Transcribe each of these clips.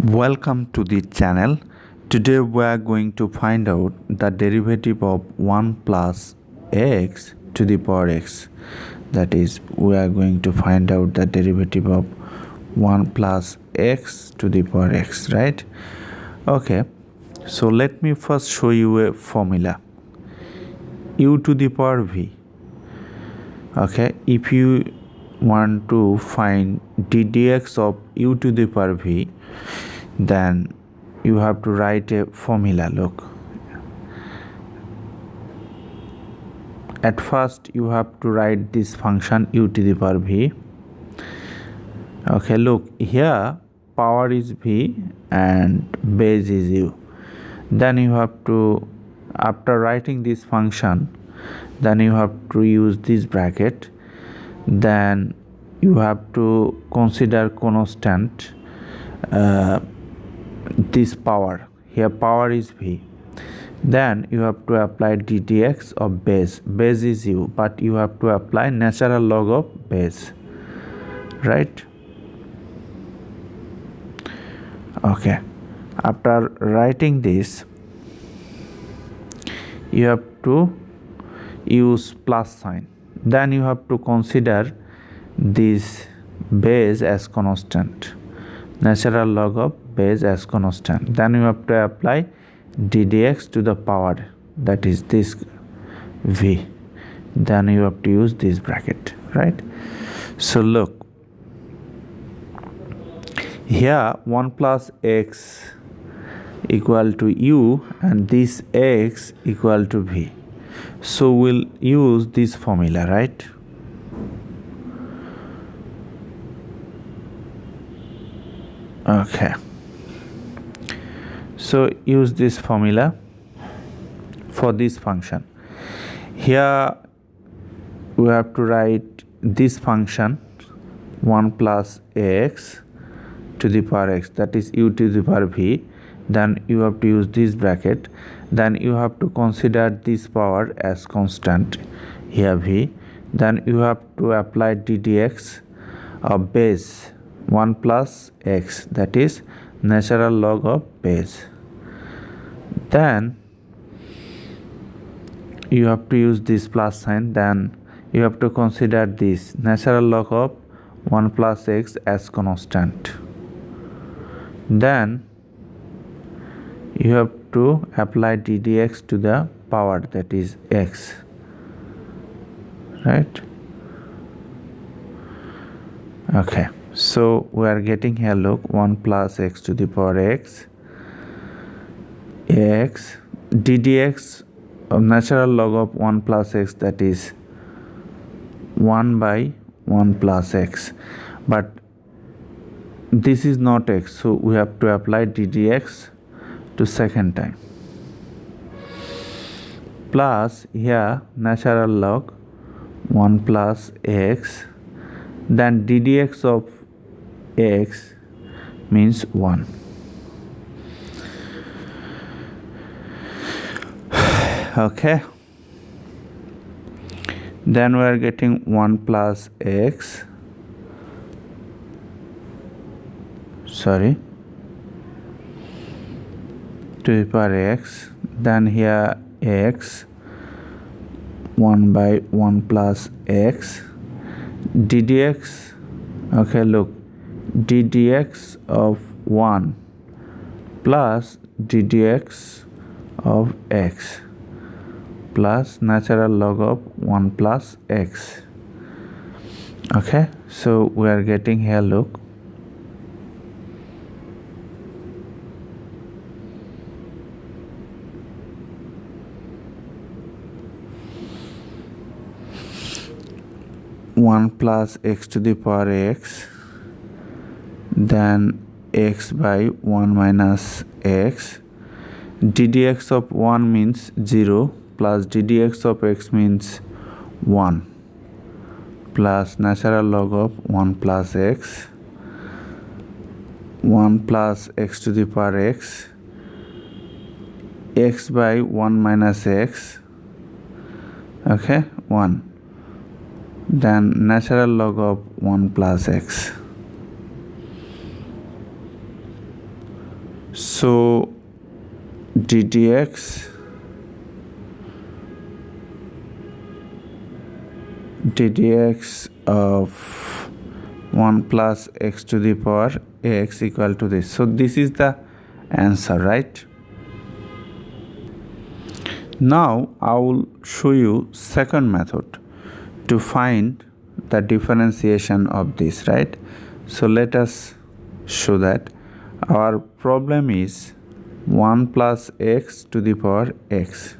Welcome to the channel. Today we are going to find out the derivative of 1 plus x to the power x. That is, we are going to find out the derivative of 1 plus x to the power x, right? Okay, so let me first show you a formula. U to the power v. Okay, if you want to find ddx of u to the power v, then you have to write a formula. Look, at first you have to write this function u to the power v. Okay, look here, power is v and base is u. Then you have to, after writing this function, then you have to use this bracket. Then you have to consider constant this power. Here power is v. Then you have to apply ddx of base. Base is u, but you have to apply natural log of base, right? Okay, after writing this, you have to use plus sign. Then you have to consider this base as constant, natural log of base as constant. Then you have to apply ddx to the power, that is this v. Then you have to use this bracket, right? So look, here 1 plus x equal to u and this x equal to v. So we'll use this formula, right? Okay, so use this formula for this function. Here we have to write this function 1 plus x to the power x, that is u to the power v. Then you have to use this bracket. Then you have to consider this power as constant, here v. Then you have to apply ddx of base 1 plus x, that is natural log of base. Then you have to use this plus sign. Then you have to consider this natural log of 1 plus x as constant. Then you have to apply ddx to the power, that is x, right? Okay, so we are getting here, look, 1 plus x to the power x ddx of natural log of 1 plus x, that is 1 by 1 plus x, but this is not x, so we have to apply ddx to second time, plus here natural log 1 plus x, then ddx of x means 1. Okay, then we are getting 1 plus x, to the power x. Then here x 1 by 1 plus x ddx. Okay, look, ddx of 1 plus ddx of x plus natural log of 1 plus x. Okay, so we are getting here, look, one plus x to the power x, then x by 1 minus x, ddx of 1 means 0 plus ddx of x means 1 plus natural log of 1 plus x, 1 plus x to the power x, x by 1 minus x, okay, 1, then natural log of 1 plus x. So ddx of 1 plus x to the power x equal to this. So this is the answer, right? Now I will show you second method to find the differentiation of this, right? So let us show that. Our problem is 1 plus x to the power x.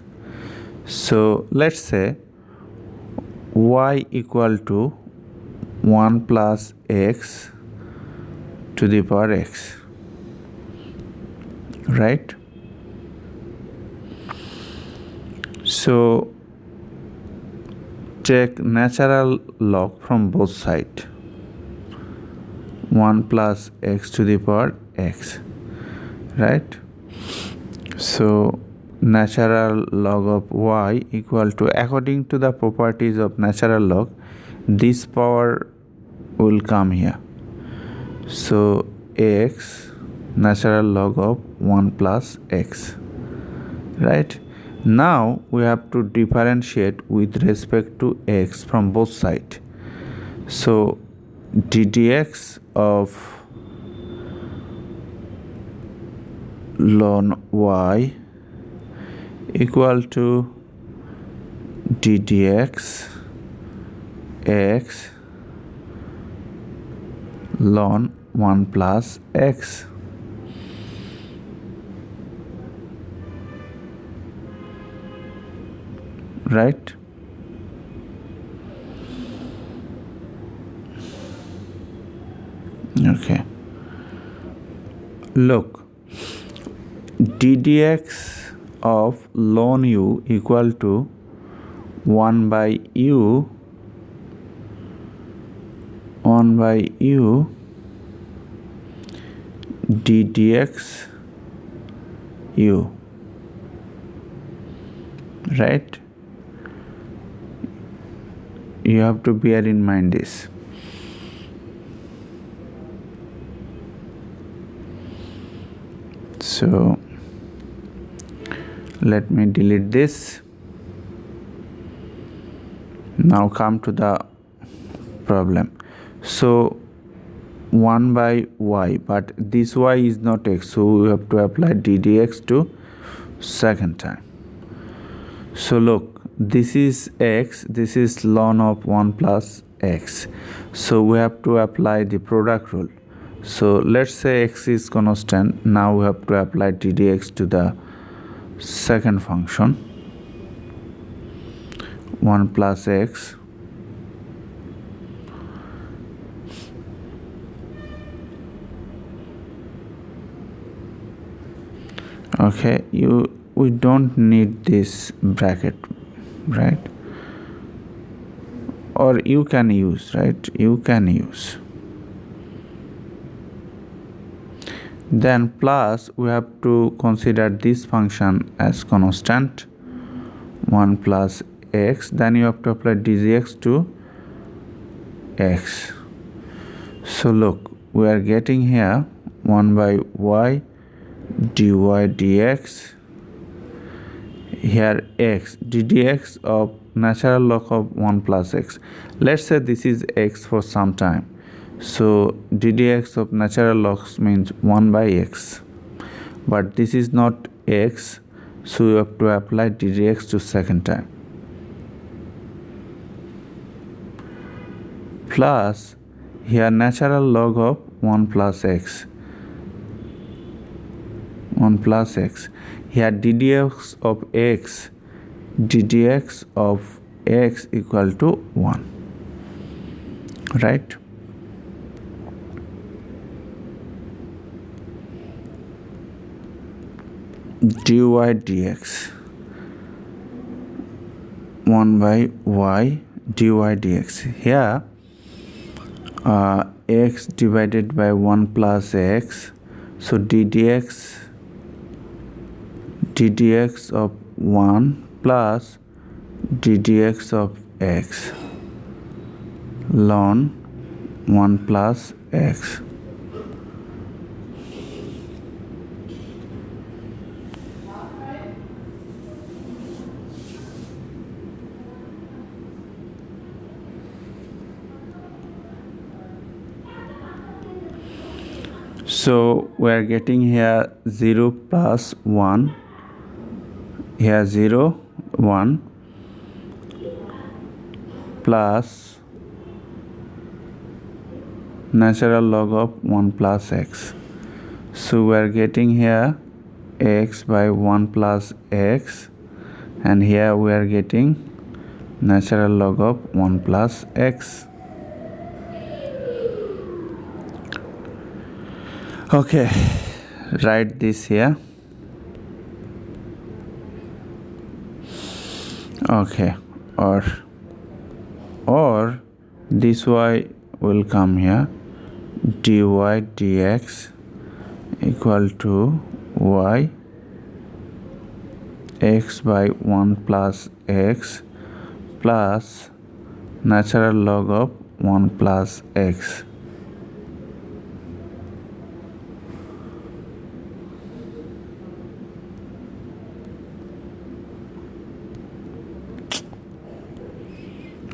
So let's say y equal to 1 plus x to the power x, right? So take natural log from both sides, 1 plus x to the power x, right? So natural log of y equal to, according to the properties of natural log, this power will come here. So x natural log of 1 plus x, right? Now we have to differentiate with respect to x from both sides. So ddx of ln y equal to ddx x ln 1 plus x. Right? Okay. Look, ddx of ln u equal to 1 by u ddx u, right? You have to bear in mind this. So let me delete this. Now come to the problem. So 1 by y, but this y is not x, so we have to apply ddx to second time. So look, this is x, this is ln of 1 plus x, so we have to apply the product rule. So let's say x is constant. Now we have to apply ddx to the second function, 1 plus x okay. We don't need this bracket, right? Or you can use, right? You can use. Then plus we have to consider this function as constant, 1 plus x. Then you have to apply dx to x. So look, we are getting here 1 by y dy dx, here x, ddx of natural log of 1 plus x. Let's say this is x for some time. So ddx of natural logs means 1 by x. But this is not x, so you have to apply ddx to second time. Plus here natural log of 1 plus x. 1 plus x. Here ddx of x equal to 1, right? dy dx, 1 by y dy dx. Here x divided by 1 plus x, so ddx of 1 plus ddx of x ln 1 plus x. So we are getting here 0 plus 1, here 0 1 plus natural log of 1 plus x. So we are getting here x by 1 plus x, and here we are getting natural log of 1 plus x. Okay, write this here. Okay, or this y will come here, dy dx equal to y x by 1 plus x plus natural log of 1 plus x.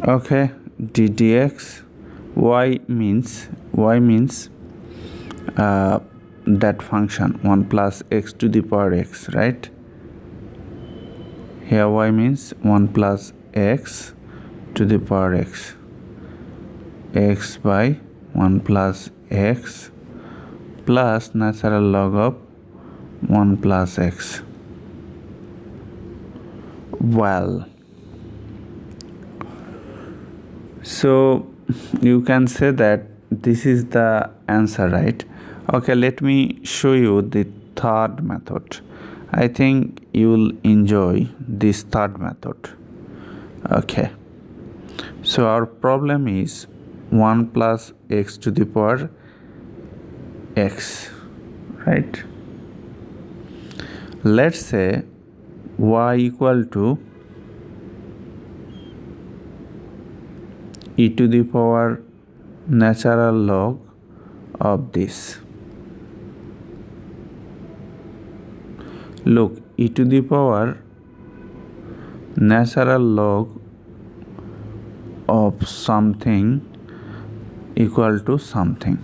Okay, ddx, y means that function 1 plus x to the power x, right? Here y means 1 plus x to the power x, x by 1 plus x plus natural log of 1 plus x. Well, so you can say that this is the answer, right? Okay, let me show you the third method. I think you will enjoy this third method. Okay, so our problem is 1 plus x to the power x, right? Let's say y equal to e to the power natural log of this. Look, e to the power natural log of something equal to something.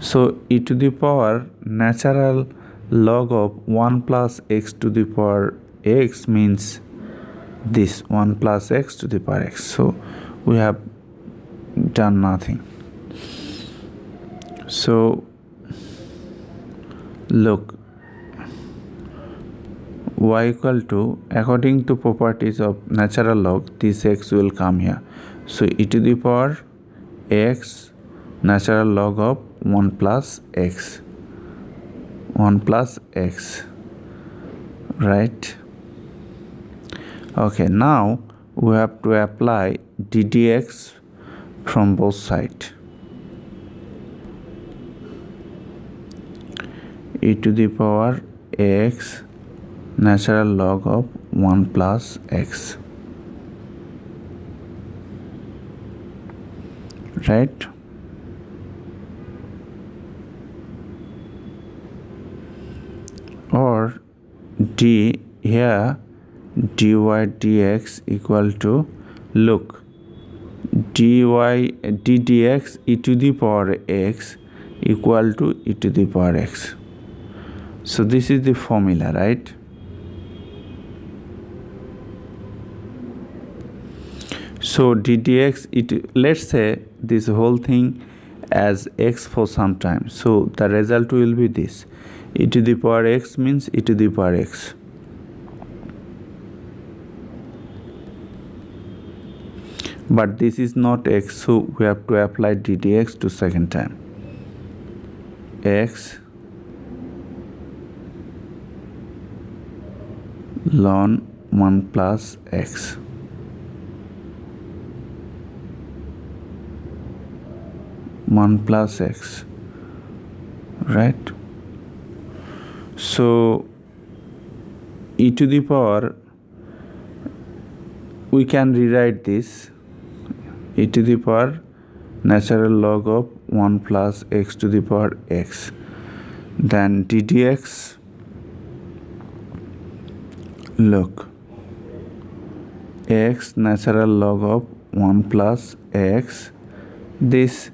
So e to the power natural log of 1 plus x to the power x means this 1 plus x to the power x. So we have done nothing. So look, y equal to, according to properties of natural log, this x will come here. So e to the power x natural log of 1 plus x, right? Okay, now we have to apply ddx from both sides. E to the power x natural log of 1 plus x, right? Or d here dy dx equal to, look, ddx e to the power x equal to e to the power x. So this is the formula, right? So ddx, let's say this whole thing as x for some time. So the result will be this. E to the power x means e to the power x. But this is not x, so we have to apply ddx to second time. X ln 1 plus x. Right? So e to the power, we can rewrite this e to the power natural log of 1 plus x to the power x. Then ddx, look, x natural log of 1 plus x, this,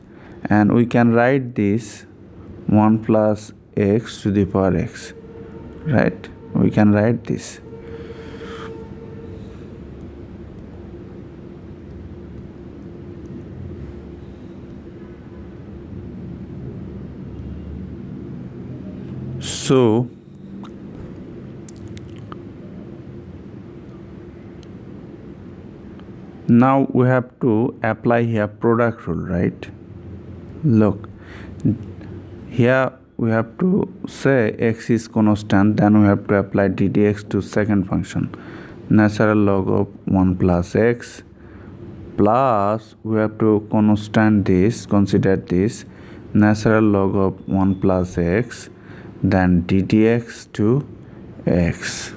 and we can write this 1 plus x to the power x, right? We can write this. So now we have to apply here product rule, right? Look, here we have to say x is constant, then we have to apply ddx to second function, natural log of 1 plus x, plus we have to consider this natural log of 1 plus x, then ddx to x.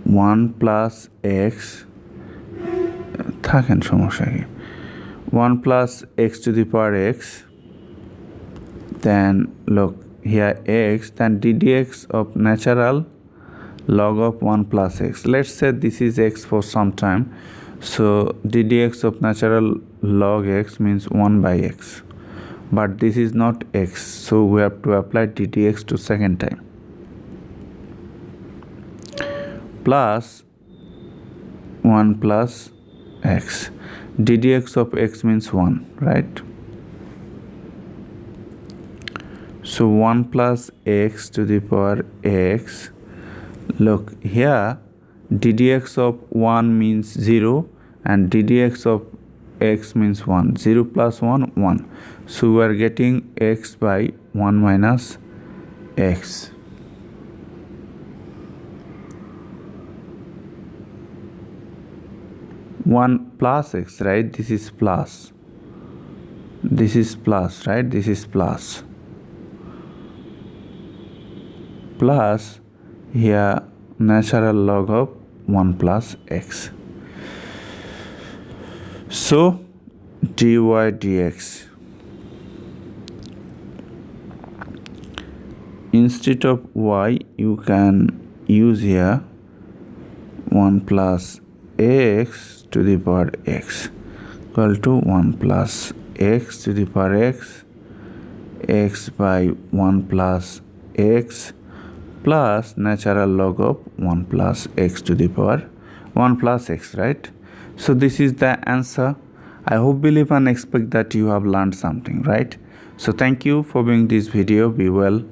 1 plus x থাকেন সমস্যা কি 1 plus x to the power x, then look here x, then ddx of natural log of 1 plus x. Let's say this is x for some time, so ddx of natural log x means 1 by x, but this is not x, so we have to apply ddx to second time, plus 1 plus x. ddx of x means 1, right? So 1 plus x to the power x. Look here, ddx of 1 means 0 and ddx of x means 1. 0 plus 1, 1. So we are getting x by 1 minus x. One plus x, right? This is plus. This is plus, right? This is plus. Plus here natural log of 1 plus x. So dy dx. Instead of y, you can use here 1 plus x to the power x equal to 1 plus x to the power x, x by 1 plus x plus natural log of 1 plus x to the power 1 plus x, right? So this is the answer. I hope, believe and expect that you have learned something, right? So thank you for viewing this video. Be well.